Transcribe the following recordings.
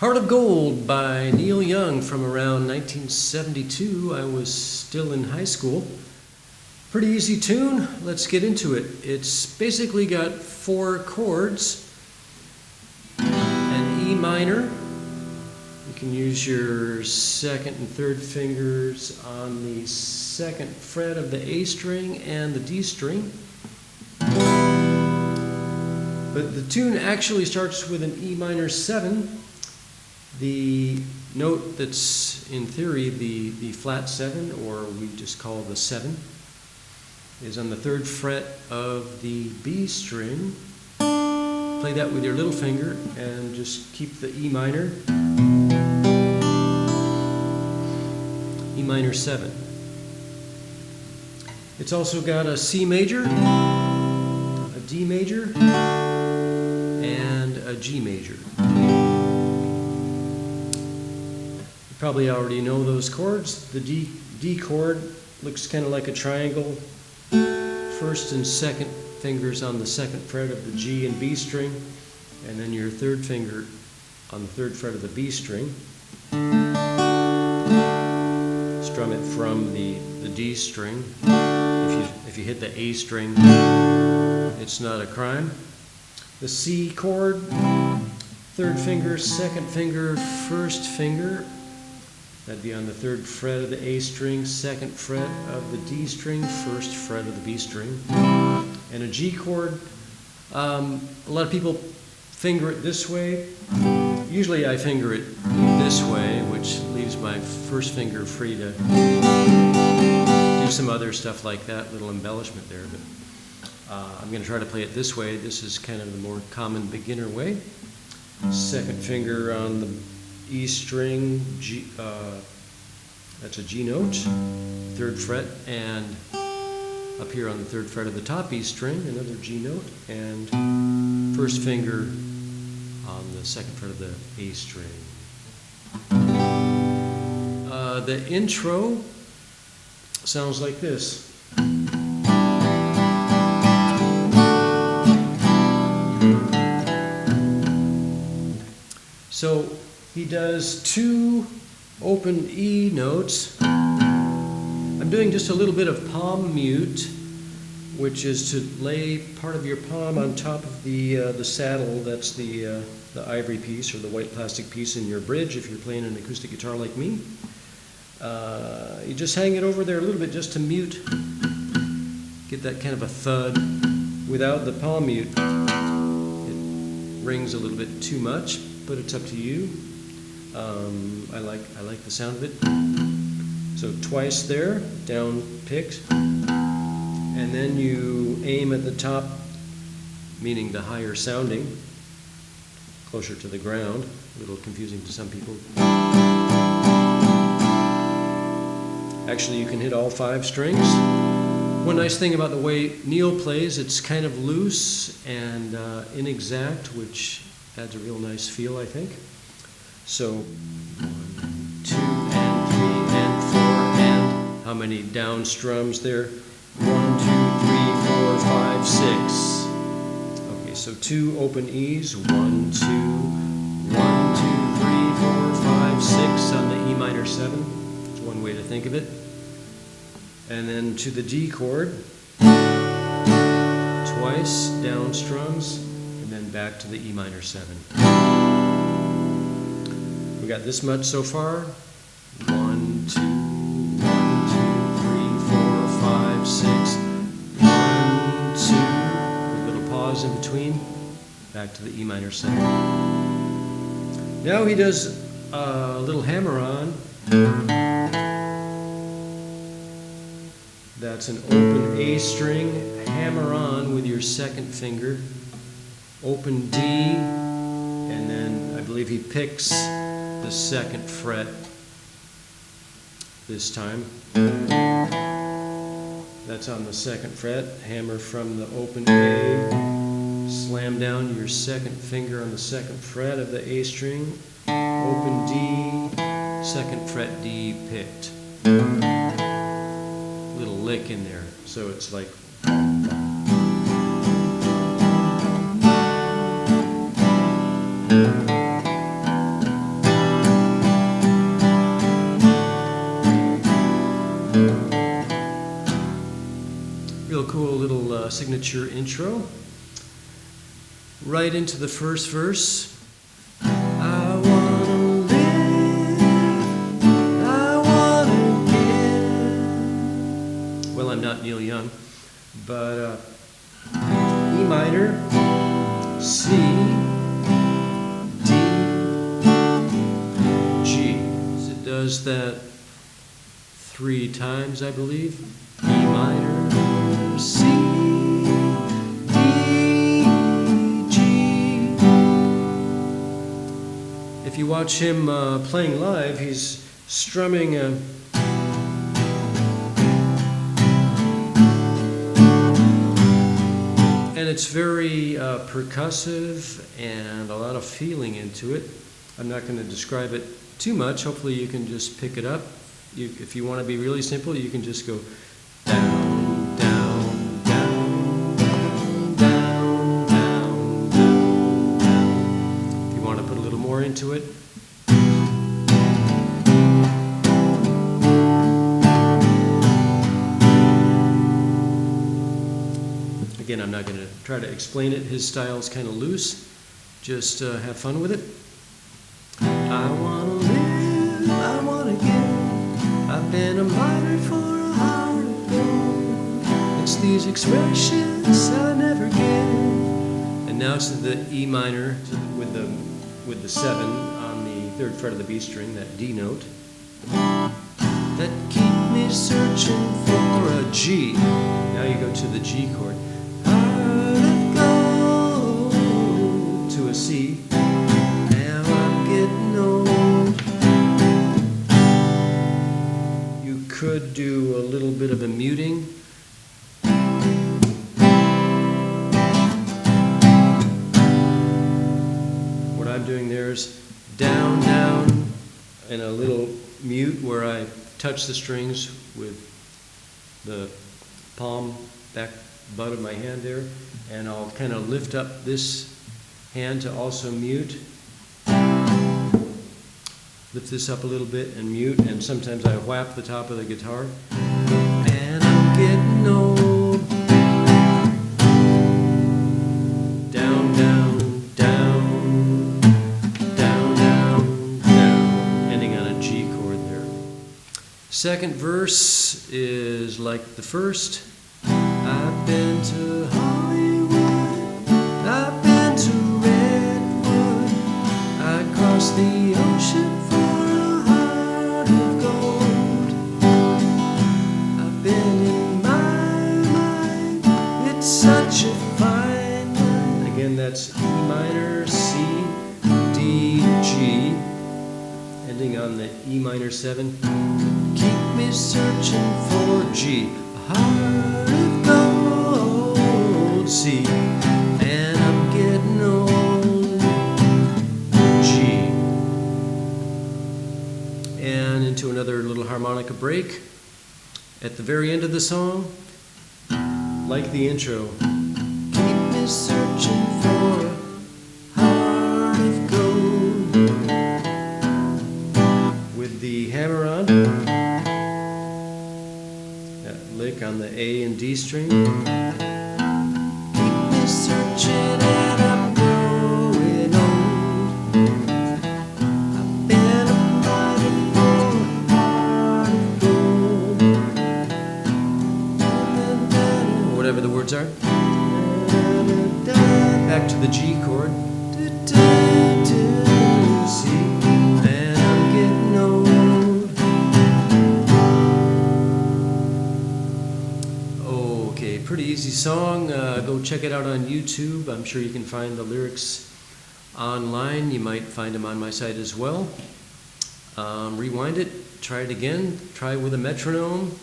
Heart of Gold by Neil Young from around 1972. I was still in high school. Pretty easy tune. Let's get into it. It's basically got 4 chords. An E minor. You can use your 2nd and 3rd fingers on the 2nd fret of the A string and the D string. But the tune actually starts with an E minor 7. The note that's in theory the flat 7, or we just call the 7, is on the 3rd fret of the B string. Play that with your little finger and just keep the E minor. E minor 7. It's also got a C major, a D major, and a G major. Probably already know those chords. The D chord looks kind of like a triangle. 1st and 2nd fingers on the 2nd fret of the G and B string, and then your 3rd finger on the 3rd fret of the B string. Strum it from the D string. If you hit the A string, it's not a crime. The C chord, 3rd finger, 2nd finger, 1st finger. That'd be on the 3rd fret of the A string, 2nd fret of the D string, 1st fret of the B string. And a G chord, a lot of people finger it this way. Usually I finger it this way, which leaves my 1st finger free to do some other stuff like that, little embellishment there. But I'm going to try to play it this way. This is kind of the more common beginner way. 2nd finger on the E string, G, that's a G note, 3rd fret, and up here on the 3rd fret of the top E string, another G note, and 1st finger on the 2nd fret of the A string. The intro sounds like this. So he does 2 open E notes. I'm doing just a little bit of palm mute, which is to lay part of your palm on top of the saddle. That's the ivory piece or the white plastic piece in your bridge if you're playing an acoustic guitar like me. You just hang it over there a little bit just to mute, get that kind of a thud. Without the palm mute, it rings a little bit too much, but it's up to you. I like the sound of it. So twice there, down picked, and then you aim at the top, meaning the higher sounding, closer to the ground. A little confusing to some people. Actually, you can hit all 5 strings. One nice thing about the way Neil plays, it's kind of loose and inexact, which adds a real nice feel, I think. So 1, 2, and 3, and 4, and how many down strums there? 1, 2, 3, 4, 5, 6. Okay, so 2 open E's. 1, 2, 1, 2, 3, 4, 5, 6 on the E minor 7. That's one way to think of it. And then to the D chord, twice down strums, and then back to the E minor 7. We got this much so far. 1, 2, 1, 2, 3, 4, 5, 6. 1, 2. A little pause in between. Back to the E minor 7. Now he does a little hammer-on. That's an open A string, hammer-on with your 2nd finger. Open D, and then I believe he picks the 2nd fret this time. That's on the 2nd fret. Hammer from the open A. Slam down your 2nd finger on the 2nd fret of the A string. Open D, 2nd fret D picked. Little lick in there. So it's like signature intro. Right into the first verse. I wanna live, I wanna give. Well, I'm not Neil Young, but E minor, C, D, G. So it does that 3 times, I believe. E minor, C, D, G. If you watch him playing live, he's strumming and it's very percussive and a lot of feeling into it. I'm not going to describe it too much. Hopefully you can just pick it up. If you want to be really simple, you can just go down, down, down, down, down, down, down. If you want to put a little more into it. Again, I'm not going to try to explain it. His style's kind of loose. Just have fun with it. I want to live, I want to give. I've been a miner for a heart of gold. It's these expressions I never give. And now it's the E minor with the 7 on the 3rd fret of the B string, that D note. That keep me searching for a G. Now you go to the G chord. Heart of gold to a C. Now I'm getting old. Could do a little bit of a muting. What I'm doing there is down, down, and a little mute where I touch the strings with the palm, back butt of my hand there, and I'll kind of lift up this hand to also mute. Lift this up a little bit and mute, and sometimes I whap the top of the guitar. And I'm getting old. Down, down, down, down, down, down, ending on a G chord there. Second verse is like the first. I've been to Hollywood, I've been to Redwood, I crossed the ocean. That's E minor, C, D, G, ending on the E minor 7. Keep me searching for G, a heart of gold, C, and I'm getting old, G. And into another little harmonica break at the very end of the song, like the intro. Keep me searching for a heart of gold. With the hammer on, that lick on the A and D string. Keep me searching and I'm growing old. I've been a miner for a heart of gold. Whatever the words are. Back to the G chord, C, and I'm getting old. Okay, pretty easy song. Go check it out on YouTube. I'm sure you can find the lyrics online. You might find them on my site as well. Rewind it, try it again, try it with a metronome.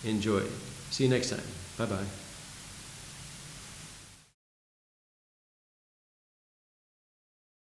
Enjoy. See you next time. Bye-bye.